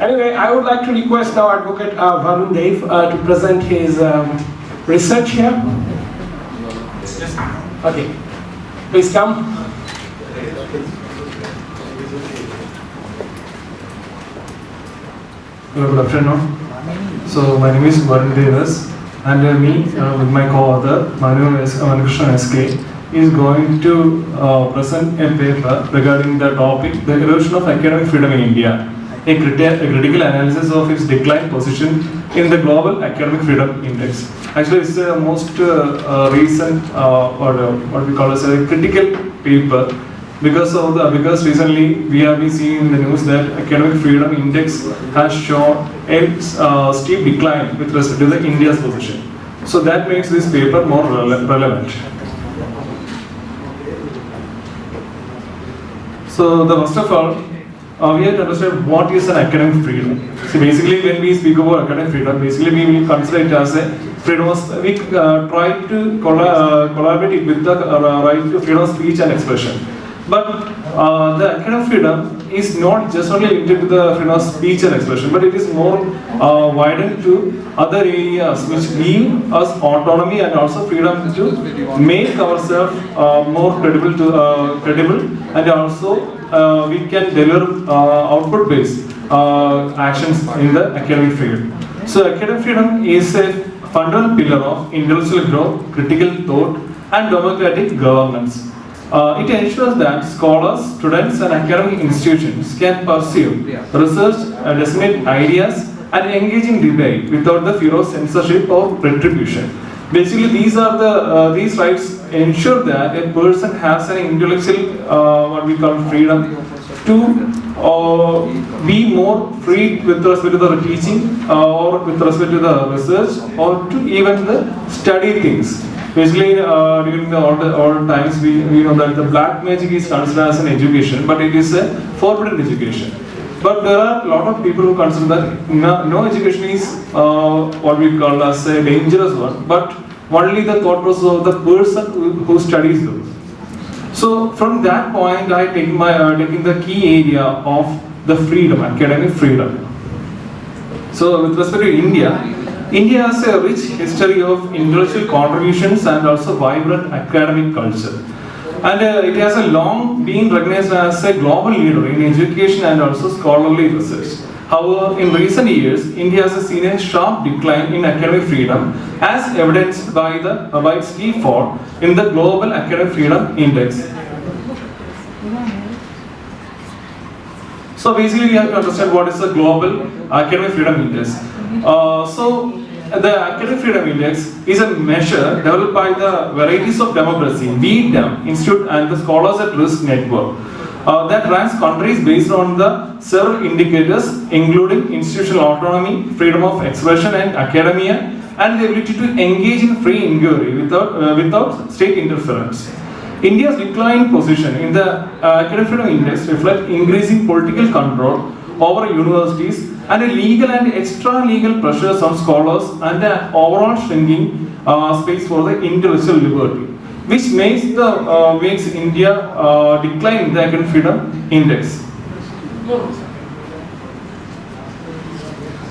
Anyway, I would like to request now Advocate Varun Dev to present his research here. Okay, please come. Hello, good afternoon. So my name is Varun Dev, and me with my co-author Manu Krishnan SK is going to present a paper regarding the topic, the erosion of academic freedom in India, a critical analysis of its decline position in the global academic freedom index. Actually, it's the most recent or what we call as a critical paper because recently we have been seeing in the news that academic freedom index has shown a steep decline with respect to the India's position. So that makes this paper more relevant. So first of all, we have to understand what is an academic freedom. So basically, when we speak about academic freedom, basically we will consider it as a freedom of, we try to collaborate it with the right to freedom of speech and expression. But the academic freedom is not just only limited to the freedom of speech and expression, but it is more widened to other areas which give us autonomy and also freedom to make ourselves more credible, and also we can deliver output-based actions in the academic freedom. So academic freedom is a fundamental pillar of intellectual growth, critical thought, and democratic governance. It ensures that scholars, students, and academic institutions can pursue research, disseminate ideas, and engage in debate without the fear of censorship or retribution. Basically, these rights ensure that a person has an intellectual, what we call freedom, to be more free with respect to the teaching or with respect to the research or to even the study things. Basically, during the old times, we know that the black magic is considered as an education, but it is a forbidden education. But there are a lot of people who consider that no education is what we call as a dangerous one, but only the thought process of the person who studies those. So from that point, I take taking the key area of the freedom, academic freedom. So with respect to India has a rich history of intellectual contributions and also vibrant academic culture. And it has a long been recognized as a global leader in education and also scholarly research. However, in recent years, India has seen a sharp decline in academic freedom, as evidenced by its default in the Global Academic Freedom Index. So basically, we have to understand what is the Global Academic Freedom Index. So the Academic Freedom Index is a measure developed by the Varieties of Democracy, VDEM Institute, and the Scholars at Risk Network that ranks countries based on the several indicators including institutional autonomy, freedom of expression and academia, and the ability to engage in free inquiry without state interference. India's declining position in the Academic Freedom Index reflects increasing political control over universities and legal and extra-legal pressures on scholars and an overall shrinking space for the intellectual liberty, which makes India decline in the Academic Freedom Index.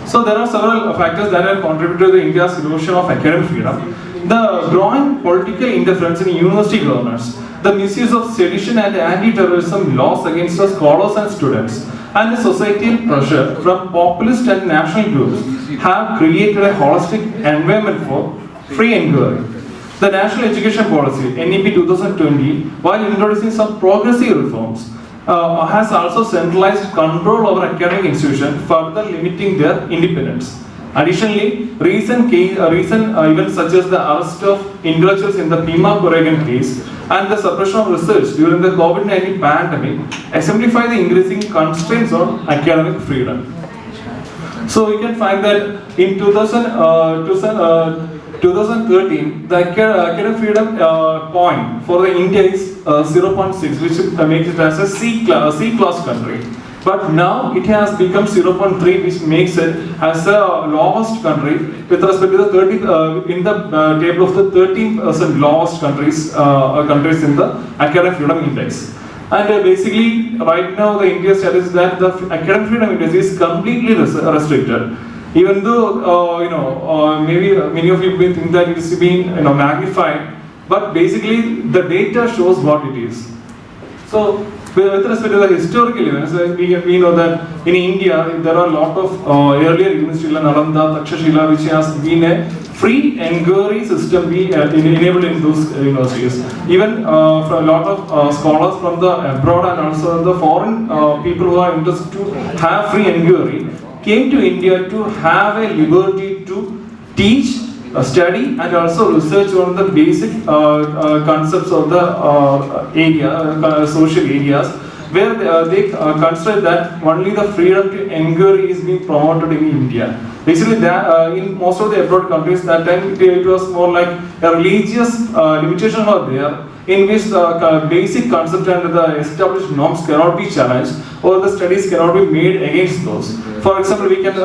So there are several factors that have contributed to the India's erosion of academic freedom. The growing political interference in university governance, the misuse of sedition and anti-terrorism laws against the scholars and students, and the societal pressure from populist and national groups have created a holistic environment for free inquiry. The National Education Policy, NEP 2020, while introducing some progressive reforms, has also centralized control over academic institutions, further limiting their independence. Additionally, recent events such as the arrest of intellectuals in the Bhima Koregan case and the suppression of research during the COVID-19 pandemic exemplify the increasing constraints on academic freedom. So we can find that in 2013, the academic freedom point for the India is 0.6, which makes it as a C class country. But now it has become 0.3, which makes it as the lowest country with respect to the 30 in the table of the 13% lowest countries in the academic freedom index. And basically, right now, the India status is that the academic freedom in India is completely restricted. Even though, maybe many of you may think that it is being, magnified, but basically, the data shows what it is. So, with respect to the historical events, we know that in India, there are a lot of earlier universities like Nalanda, Takshashila, which has been a free inquiry system enabled in those universities. Even for a lot of scholars from the abroad and also the foreign people who are interested to have free inquiry came to India to have a liberty to teach, study and also research on the basic concepts of the social areas, where they consider that only the freedom to inquiry is being promoted in India. Basically, in most of the abroad countries, that time it was more like a religious limitation were there, in which the basic concept and the established norms cannot be challenged, or the studies cannot be made against those. For example, we can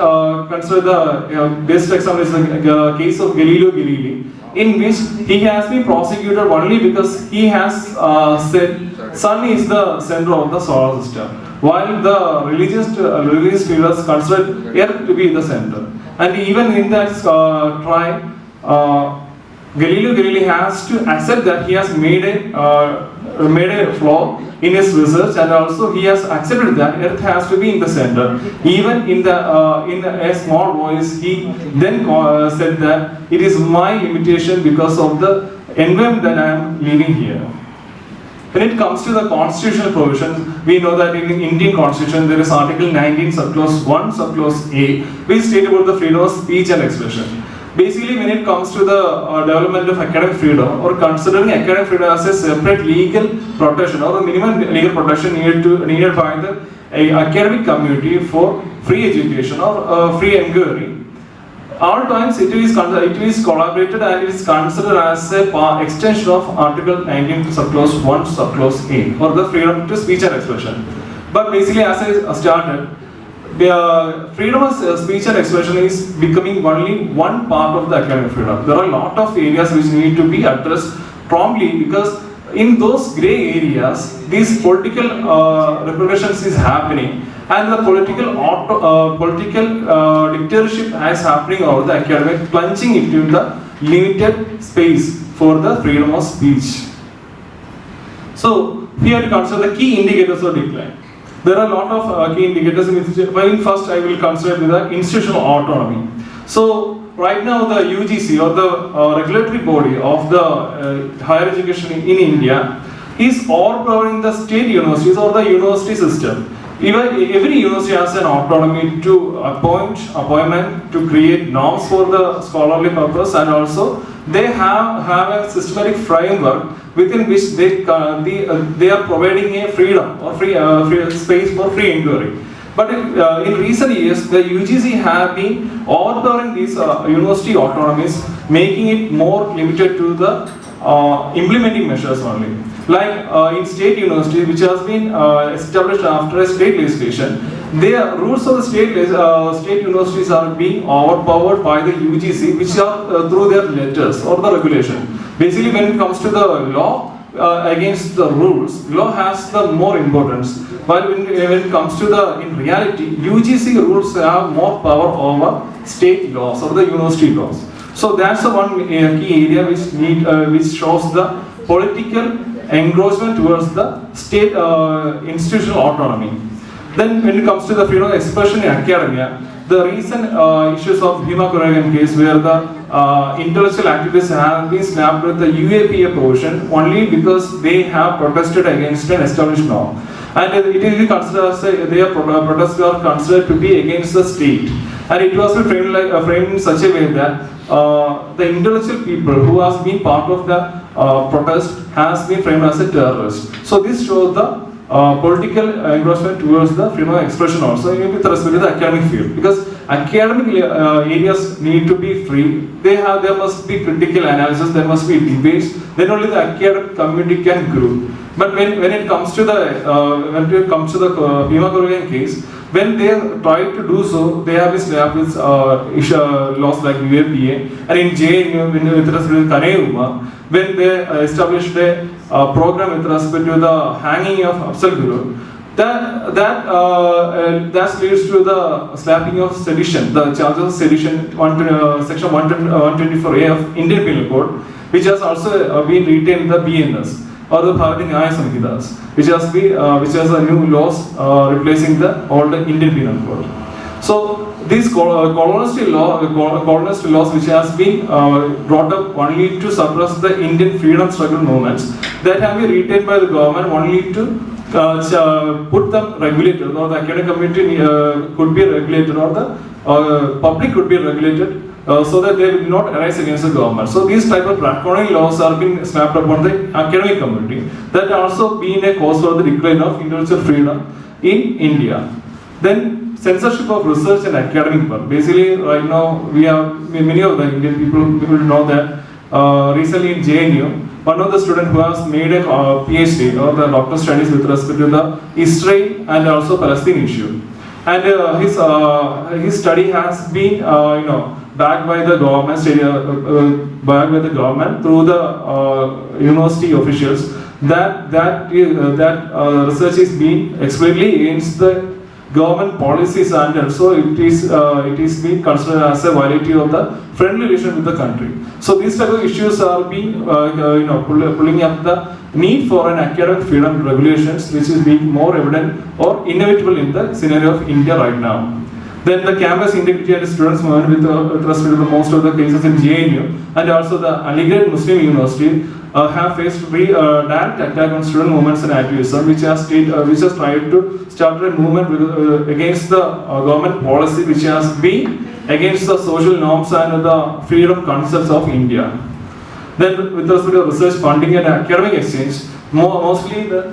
consider the best example is the case of Galileo Galilei, in which he has been prosecuted only because he has said Sun is the center of the solar system, while the religious leaders considered Earth to be the center. And even in that trial, Galileo Galilei has to accept that he has made a flaw in his research, and also he has accepted that Earth has to be in the center. Even in a small voice, he then said that it is my limitation because of the environment that I am living here. When it comes to the constitutional provisions, we know that in the Indian Constitution there is Article 19, Subclause 1, Subclause A, which state about the freedom of speech and expression. Basically, when it comes to the development of academic freedom, or considering academic freedom as a separate legal protection or a minimum legal protection needed by the academic community for free education or free inquiry, all times it is collaborated and it is considered as a extension of Article 19, Subclause 1, Subclause A, or the freedom to speech and expression. But basically, as I started, the freedom of speech and expression is becoming only one part of the academic freedom. There are a lot of areas which need to be addressed promptly, because in those grey areas, these political repercussions is happening, and the political dictatorship is happening over the academic, plunging into the limited space for the freedom of speech. So, here to consider the key indicators of decline. There are a lot of key indicators. First, I will consider the institutional autonomy. So, right now the UGC, or the regulatory body of the higher education in India, is overpowering the state universities or the university system. Every university has an autonomy to appointment, to create norms for the scholarly purpose, and also they have a systematic framework within which they are providing a freedom or free space for free inquiry. But in recent years, the UGC have been overpowering these university autonomies, making it more limited to the implementing measures only. Like in state universities, which has been established after a state legislation, the rules of the state universities are being overpowered by the UGC, which are through their letters or the regulation. Basically, when it comes to the law against the rules, law has the more importance. But when it comes to in reality, UGC rules have more power over state laws or the university laws. So that's the one key area which shows the political engrossment towards the state institutional autonomy. Then when it comes to the freedom of expression in academia, the recent issues of Bhima Koregan case, where the intellectual activists have been slapped with the UAPA provision only because they have protested against an established norm. And it is considered as their protests are considered to be against the state. And it was framed in such a way that the intellectual people who has been part of the protest has been framed as a terrorist. So this shows the political engrossment towards the freedom of expression also with respect to the academic field, because academic areas need to be free. There must be critical analysis, there must be debates, then only the academic community can grow. But when it comes to the Bhima Koregan case, when they tried to do so, they have been slapped with laws like UAPA, and in JNU with respect to Kaneyuma, when they established a program with respect to the hanging of Afzal Guru, that leads to the slapping of sedition, the charges of sedition, section 124A of Indian Penal Code, which has also been retained in the BNS or the Bharati Nyaya Samhitas, which has a new laws replacing the old Indian Penal Code. So these colonist laws which has been brought up only to suppress the Indian freedom struggle movements, that have been retained by the government only to put them regulated, or the academic community could be regulated, or the public could be regulated, so that they will not arise against the government. So these type of draconian laws are being slapped upon the academic community. That also been a cause for the decline of intellectual freedom in India. Then censorship of research and academic work. Basically, right now we have many of the Indian people know that recently in JNU, one of the students who has made a PhD or the doctoral studies with respect to the Israel and also Palestine issue, and his study has been backed by the government, through the university officials. That research is being explicitly against the government policy standards, so it is being considered as a violation of the friendly relation with the country. So these type of issues are being pulling up the need for an academic freedom regulations, which is being more evident or inevitable in the scenario of India right now. Then the campus integrity and students movement with respect to the most of the cases in JNU and also the Aligarh Muslim University have faced direct attack on student movements and activism, which has tried to start a movement against the government policy, which has been against the social norms and the freedom concepts of India. Then with respect to research funding and academic exchange, mostly there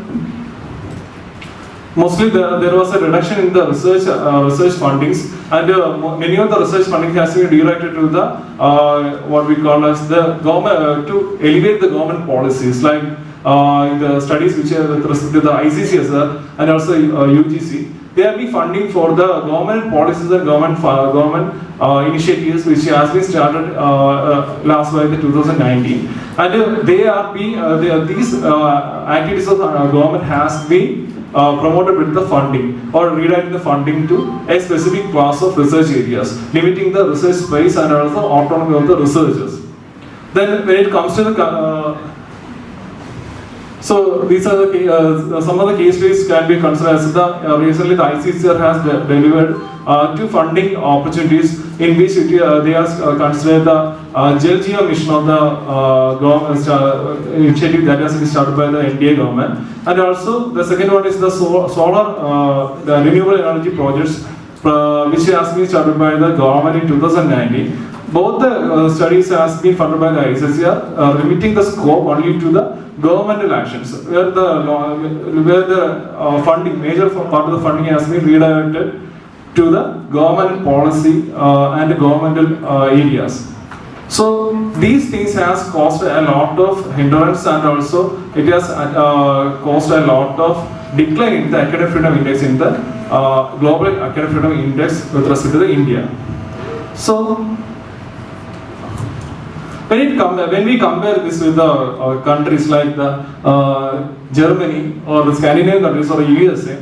was a reduction in the research fundings, and many of the research funding has been directed to the what we call as the government to elevate the government policies, like in the studies which are with respect to the ICCSR and also UGC. They have been funding for the government policies and government initiatives which has been started last by the 2019, and these activities of government has been promoted with the funding or redirecting the funding to a specific class of research areas, limiting the research space and also autonomy of the researchers. Then when it comes to the so these are the some of the case studies can be considered as the recently the ICCR has delivered two funding opportunities in which they have considered the Jal Jeevan mission of the government initiative that has been started by the NDA government, and also the second one is the solar the renewable energy projects which has been started by the government in 2019. Both the studies has been funded by the ICCR, limiting the scope only to the governmental actions, where the funding, major part of the funding has been redirected to the government policy and governmental areas. So these things has caused a lot of hindrance, and also it has caused a lot of decline in the academic freedom index in the global academic freedom index with respect to the India. So when we compare this with the countries like the Germany or the Scandinavian countries or the USA,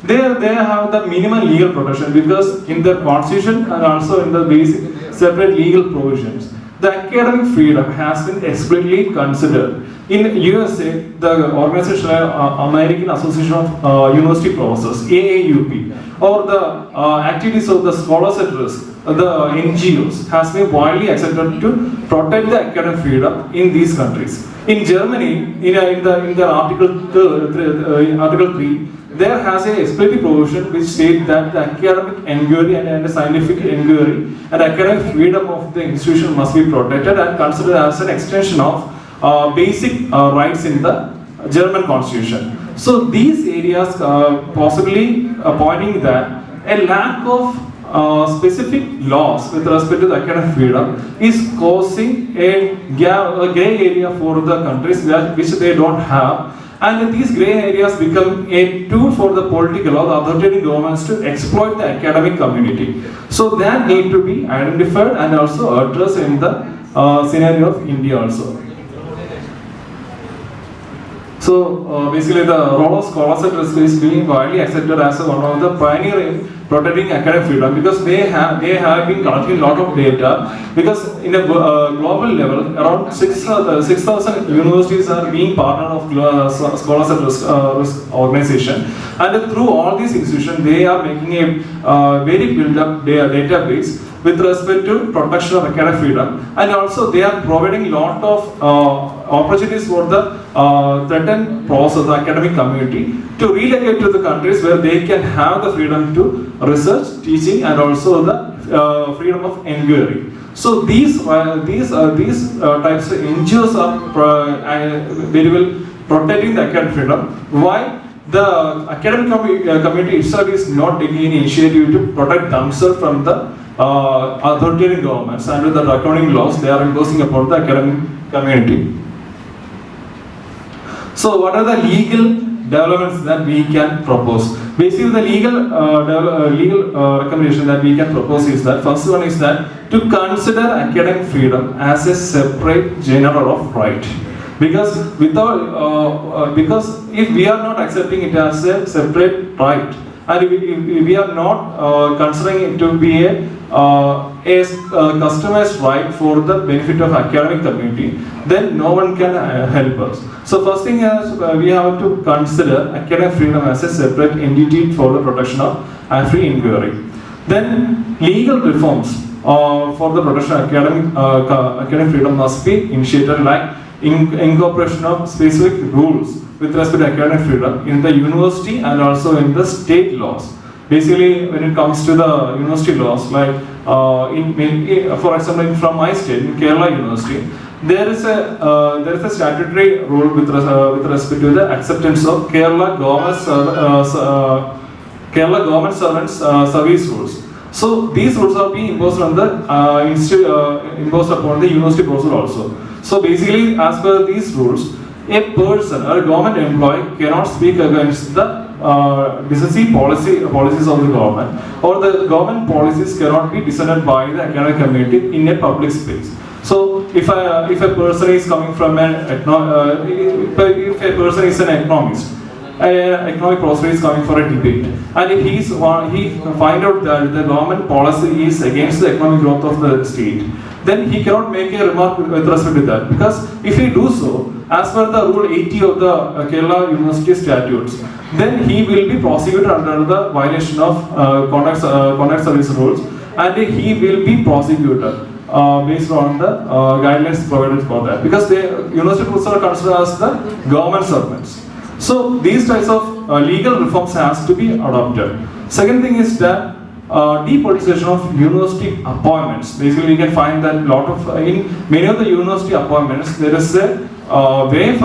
they have the minimum legal protection, because in the constitution and also in the basic separate legal provisions, the academic freedom has been explicitly considered. In USA, the organization American Association of University Professors, AAUP, or the activities of the scholars at risk, the NGOs, has been widely accepted to protect the academic freedom in these countries. In Germany, in the Article 3, there has a explicit provision which states that the academic inquiry and scientific inquiry and academic freedom of the institution must be protected and considered as an extension of basic rights in the German constitution. So these areas possibly pointing that a lack of specific laws with respect to the academic freedom is causing a grey area for the countries which they don't have, and these grey areas become a tool for the political or the authoritarian governments to exploit the academic community. So that need to be identified and also addressed in the scenario of India also. So basically the role of scholars at risk is being widely accepted as one of the pioneer in protecting academic freedom, because they have been collecting a lot of data, because in a global level around 6,000 universities are being partner of scholars at risk organization, and through all these institutions they are making a very build up database with respect to protection of academic freedom, and also they are providing lot of opportunities for the threatened process, the academic community, to relocate to the countries where they can have the freedom to research, teaching, and also the freedom of inquiry. So these types of NGOs are very well protecting the academic freedom. Why? The academic community itself is not taking any initiative to protect themselves from the authoritarian governments under the draconian laws they are imposing upon the academic community. So what are the legal developments that we can propose? Basically the legal recommendation that we can propose is that, first one is that to consider academic freedom as a separate genre of right. Because if we are not accepting it as a separate right, and if we are not considering it to be a customized right for the benefit of academic community, then no one can help us. So first thing is we have to consider academic freedom as a separate entity for the protection of free inquiry. Then legal reforms for the protection of academic freedom must be initiated, like incorporation of specific rules with respect to academic freedom in the university and also in the state laws. Basically, when it comes to the university laws, like for example, from my state, in Kerala University, there is a statutory rule with respect to the acceptance of Kerala government servants service rules. So these rules are being imposed on the imposed upon the university professor also. So basically, as per these rules, a person or a government employee cannot speak against the decisive policies of the government, or the government policies cannot be dissented by the academic community in a public space. So if a person is coming from if a person is an economist, an economic professor is coming for a debate, and if he find out that the government policy is against the economic growth of the state, then he cannot make a remark with respect to that, because if he do so, as per the rule 80 of the Kerala University statutes, then he will be prosecuted under the violation of conduct service rules, and he will be prosecuted based on the guidelines provided for that, because the university professors are considered as the government servants. So these types of legal reforms has to be adopted. Second thing is that depoliticization of university appointments. Basically, we can find that in many of the university appointments, there is a very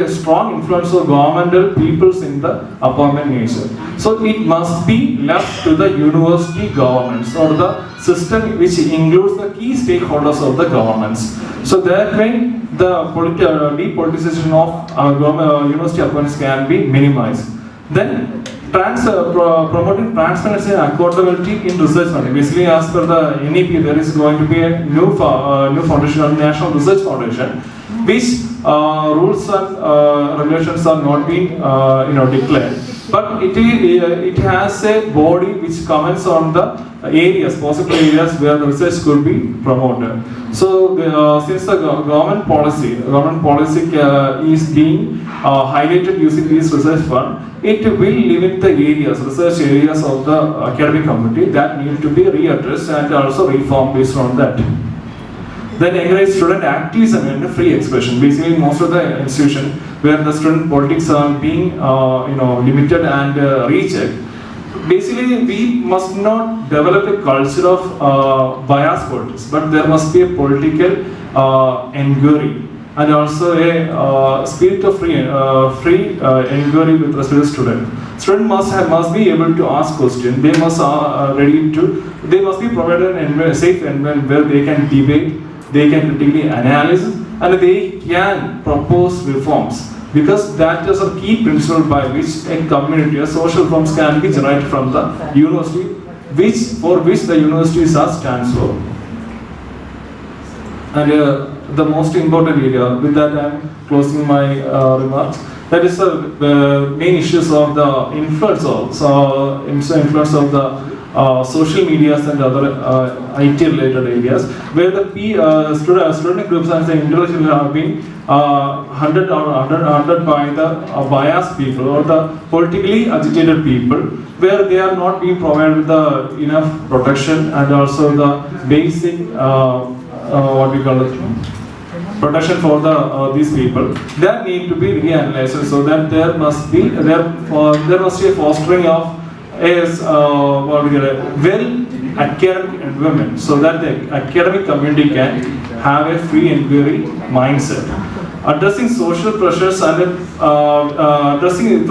strong influence of governmental peoples in the appointment nature. So it must be left to the university governments or the system which includes the key stakeholders of the governments. So that way, the depoliticization of university appointments can be minimized. Then promoting transparency and accountability in research funding. Basically, as per the NEP, there is going to be a new foundation, a National Research Foundation, which rules and regulations are not being declared. But it has a body which comments on the possible areas where the research could be promoted. So since the government policy is being highlighted using this research fund, it will limit the research areas of the academic community that need to be readdressed and also reformed based on that. Then encourage student activism and free expression. Basically, most of the institutions where the student politics are being limited and rechecked. Basically, we must not develop a culture of bias politics, but there must be a political inquiry and also a spirit of free inquiry with respect to student. Student must be able to ask questions. They must they must be provided a safe environment where they can debate, they can critically analyze, and they can propose reforms. Because that is a key principle by which a community, a social reforms can be generated from the university, for which the university stands for. And the most important area. With that, I'm closing my remarks. That is the main issues of the influence influence of the social medias and other IT related areas, where the student groups and the intellectuals have been hunted by the biased people or the politically agitated people, where they are not being provided the enough protection and also the basic what we call it, protection for these people. That need to be reanalyzed, so that there must be a fostering of is well academic environment, so that the academic community can have a free inquiry mindset. Addressing social pressures and addressing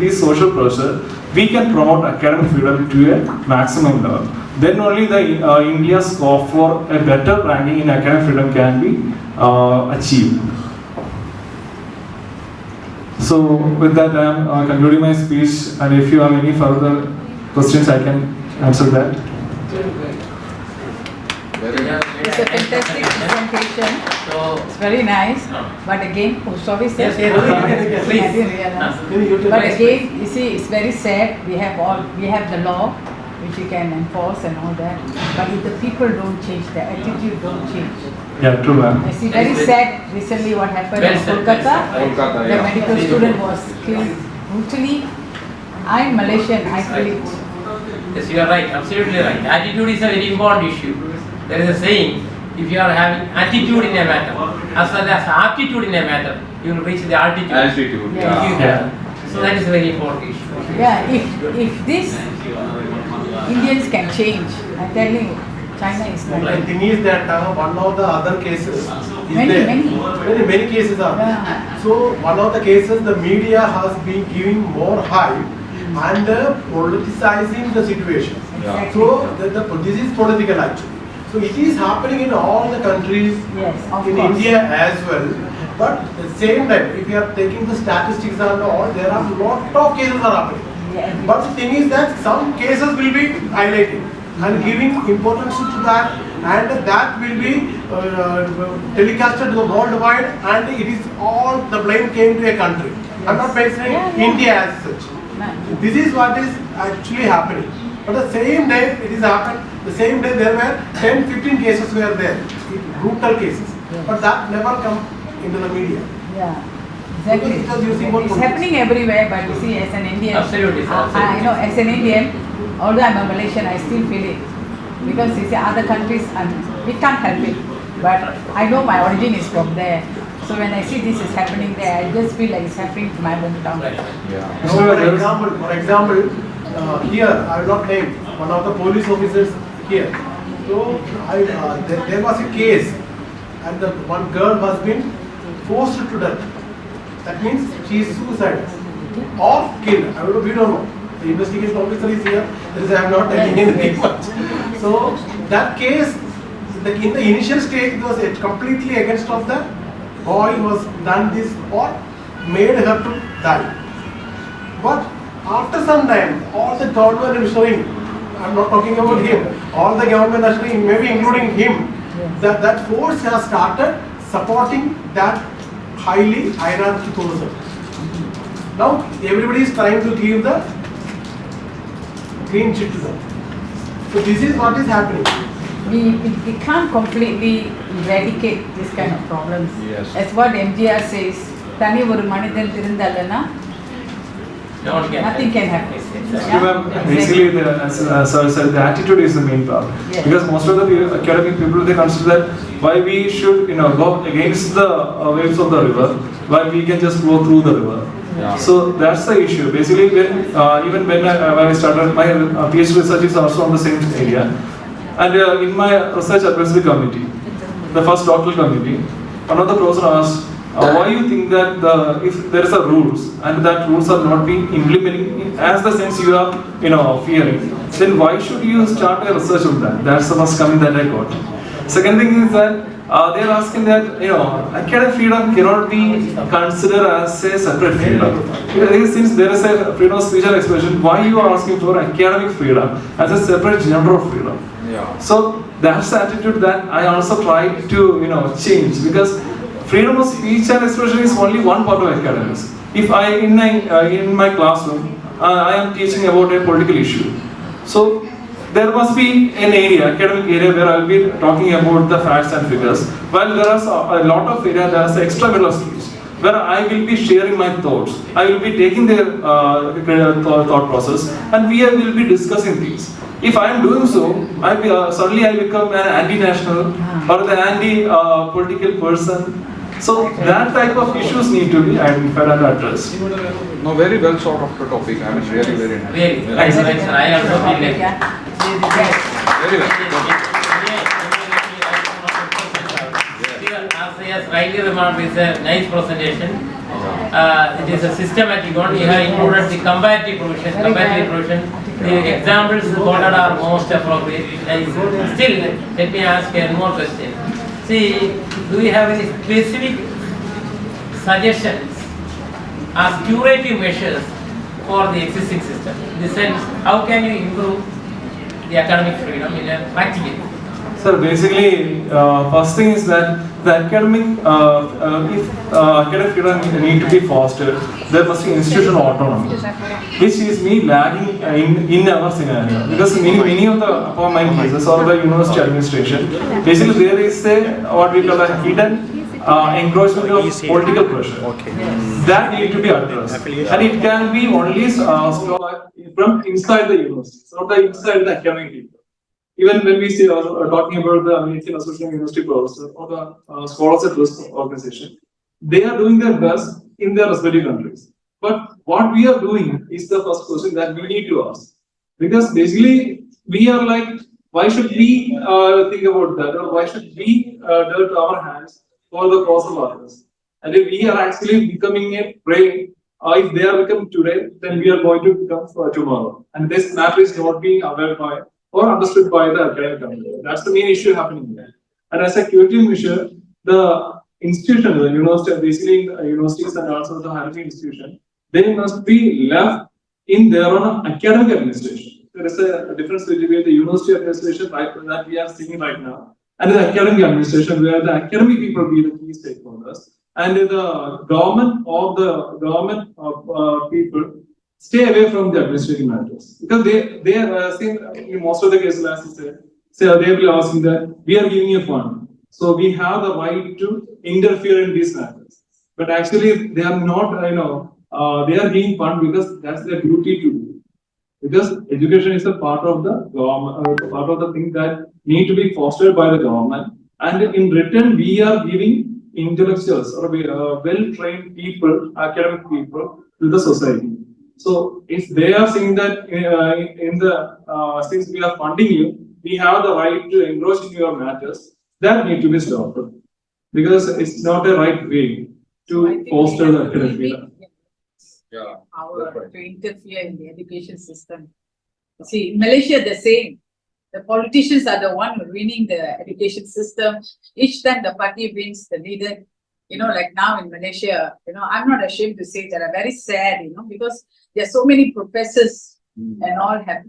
these social pressures, we can promote academic freedom to a maximum level. Then only the India's scope for a better ranking in academic freedom can be achieved. So with that, I am concluding my speech, and if you have any further questions, I can answer that. It's a fantastic presentation. It's very nice. But again, oh sorry sir. Yes, I didn't realize. But again, you see, it's very sad. We have the law which we can enforce and all that. But if the people don't change, the attitude don't change. Yeah, true, ma'am. I see, very sad recently what happened in Kolkata. The medical student was killed brutally. I'm Malaysian, I feel it. Yes, you are right, absolutely right. Attitude is a very important issue. There is a saying, if you are having attitude in a matter, as well as aptitude in a matter, you will reach the altitude. Altitude, Yeah. So that is a very important issue. Yeah, if this Indians can change, I tell you, China is The like thing is that one of the other cases is Many. many cases are there. Yeah. So one of the cases, the media has been giving more hype and politicizing the situation. Exactly. So this is political actually. So it is happening in all the countries, Yes, of in course. India as well. But at the same time, if you are taking the statistics and all, there are lot of cases are happening. Yeah. But the thing is that some cases will be highlighted and giving importance to that, and that will be telecasted to the worldwide, and it is all the blame came to a country. I'm not mentioning India as such. No. This is what is actually happening. But the same day it is happened, the same day there were 10-15 cases were there, brutal cases. But that never come into the media. Yeah, exactly. Because it was using more It's politics. happening everywhere, but you see, as an Indian, Absolutely, sir, I know as an Indian, although I'm a Malaysian, I still feel it. Because you see, other countries, we can't help it. But I know my origin is from there. So when I see this is happening there, I just feel like it's happening to my hometown. Now, for example, here I will not name one of the police officers here. So there was a case, and the one girl was been forced to death. That means she is suicide or killed. We don't know. The investigation officer is here. I am not telling anything much. So that case, in the initial stage, it was completely against of the boy who was done this or made her to die. But after some time, all the government is showing, I'm not talking about him, all the government are showing, maybe including him, that force has started supporting that highly hierarchical person. Now everybody is trying to give the green chip to them. So this is what is happening. We can't completely eradicate this kind of problems. Yes. As what MGR says, தனி ஒரு மனிதன் திருந்தலனா No one can. nothing can happen. So, ma'am, basically, as I said, the attitude is the main problem. Yes. Because most of the academic people, they consider that why we should, go against the waves of the river, why we can just go through the river. Yeah. So that's the issue. Basically, even when I started my PhD research is also on the same area, and in my research advisory committee, the first doctoral committee, one of the professors asked, why you think that if there is a rules and that rules are not being implemented as the sense you are fearing, then why should you start a research on that? That's the first comment that I got. Second thing is that they are asking that academic freedom cannot be considered as a separate freedom. Since there is a freedom of speech and expression, why you are asking for academic freedom as a separate genre of freedom? Yeah. So that's the attitude that I also try to change, because freedom of speech and expression is only one part of academics. If I in my classroom I am teaching about a political issue, so there must be an area, academic area, where I will be talking about the facts and figures. While there is a lot of area, there is extra speech where I will be sharing my thoughts. I will be taking their thought process, and we will be discussing things. If I am doing so, suddenly I become an anti-national or the anti-political person. So that type of issues need to be identified and addressed. No, very well sort of the topic. I mean, really very nice. Really, right, sir. I also feel like Very well. As he has rightly remarked, it's a nice presentation. It is a systematic one. You have included the comparative provision. The examples quoted are most appropriate. Still, let me ask one more question. See, do you have any specific suggestions as curative measures for the existing system? In the sense, how can you improve the academic freedom in a practical? So basically, first thing is that the academic, if academic freedom need to be fostered, there must be institutional autonomy, which is me lagging in our scenario. Because many of the upper mind cases or the university administration, basically there is what we call a hidden encroachment of political pressure. That need to be addressed, and it can be only from inside the university, not the inside the academic people. Even when we see talking about the American Association of University Professors or the Scholars at Risk organization, they are doing their best in their respective countries. But what we are doing is the first question that we need to ask. Because basically, we are like, why should we think about that, or why should we dirt our hands for the cause of others? And if we are actually becoming a prey, if they are becoming today, then we are going to become tomorrow. And this matter is not being aware by or understood by the academic community. That's the main issue happening there. And as a curative measure, the institution, the university, basically universities and also the higher institution, they must be left in their own academic administration. There is a difference between the university administration that we are seeing right now and the academic administration, where the academic people be the key stakeholders, and the government people stay away from the administrative matters, because they are saying in most of the cases, as I say they will be asking that we are giving you a fund, so we have the right to interfere in these matters. But actually, they are not. They are giving fund because that's their duty to do. Because education is a part of the government, part of the thing that need to be fostered by the government, and in return, we are giving intellectuals or well-trained people, academic people, to the society. So if they are saying that since we are funding you, we have the right to encroach in your matters, that need to be stopped, because it's not a right way to foster the academic freedom. Yeah. Power to interfere in the education system. See, in Malaysia, the same. The politicians are the one winning the education system. Each time the party wins, the leader, like now in Malaysia, I'm not ashamed to say that I'm very sad, because there are so many professors and all have,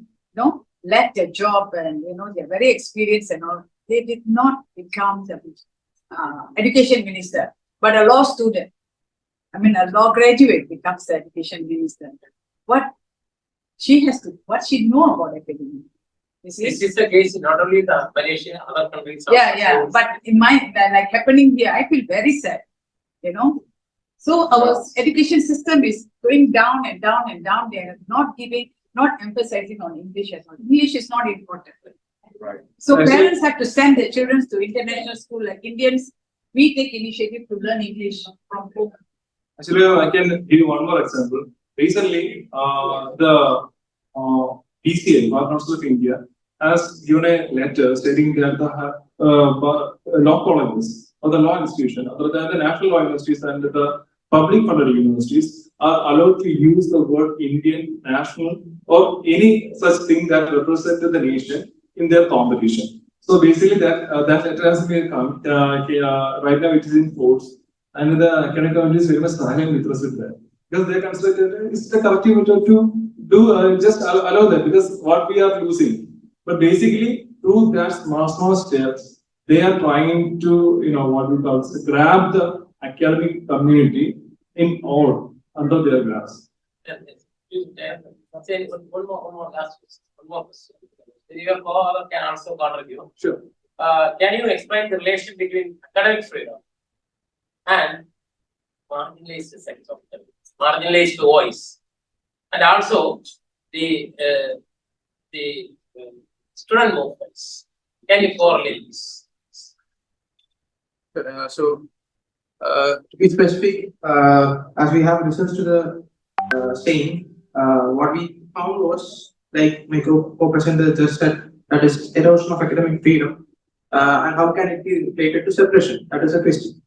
left their job and, they're very experienced and all. They did not become the education minister, but a law student. A law graduate becomes the education minister. What she know about academia? This is the case in not only the Malaysia, other countries. Yeah. But in my happening here, I feel very sad. So our education system is going down and down and down. They are not emphasizing on English as well. English is not important. Right. So parents have to send their children to international school. Like Indians, we take initiative to learn English from home. Actually, I can give one more example. Recently, the PCA, Bar Council of India, has given a letter stating that the law colleges or the law institution, other than the national law universities and the public funded universities, are allowed to use the word Indian, national, or any such thing that represented the nation in their competition. So basically, that letter has been right now it is in force. And the academic community is very much silent with respect to that, because they consider it's the corrective method to do just allow that, because what we are losing. But basically, through that small steps, they are trying to, what we call, grab the academic community in all under their grasp. Say one more last question. One more question. Your co-author can also contribute. Sure. Can you explain the relation between academic freedom and marginalized sector, marginalized voice, and also the student movements? Can you correlate this? To be specific, as we have research to the same, what we found was, like my co-presenter just said, that is erosion of academic freedom, and how can it be related to suppression? That is a question.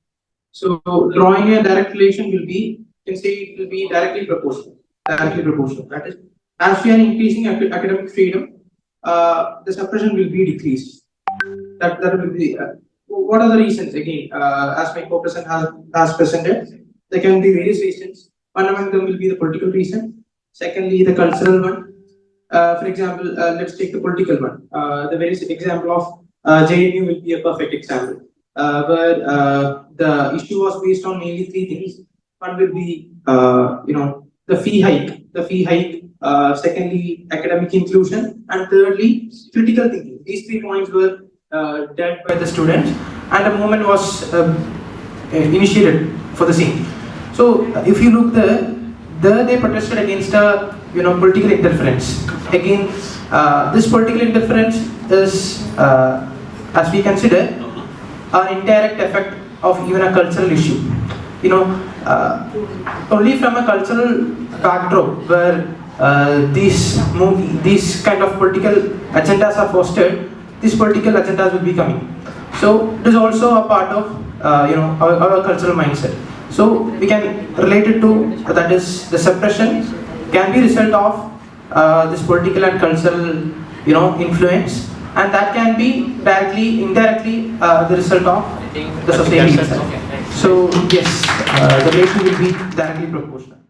So drawing a direct relation will be, you can say it will be directly proportional. That is, as we are increasing academic freedom, the suppression will be decreased. That will be. What are the reasons? Again, as my co-presenter has presented, there can be various reasons. One among them will be the political reason. Secondly, the cultural one. For example, let's take the political one. The very example of JNU will be a perfect example, where the issue was based on mainly three things. One will be, the fee hike. Secondly, academic inclusion, and thirdly, critical thinking. These 3 points were dealt by the students, and a movement was initiated for the same. So, if you look there they protested against political interference. Again, this political interference is, as we consider, an indirect effect of even a cultural issue. Only from a cultural backdrop where these kind of political agendas are fostered, these political agendas will be coming. So it is also a part of our cultural mindset. So we can relate it to, that is, the suppression can be result of this political and cultural influence, and that can be directly, indirectly the result of the society itself. So yes, the relation will be directly proportional.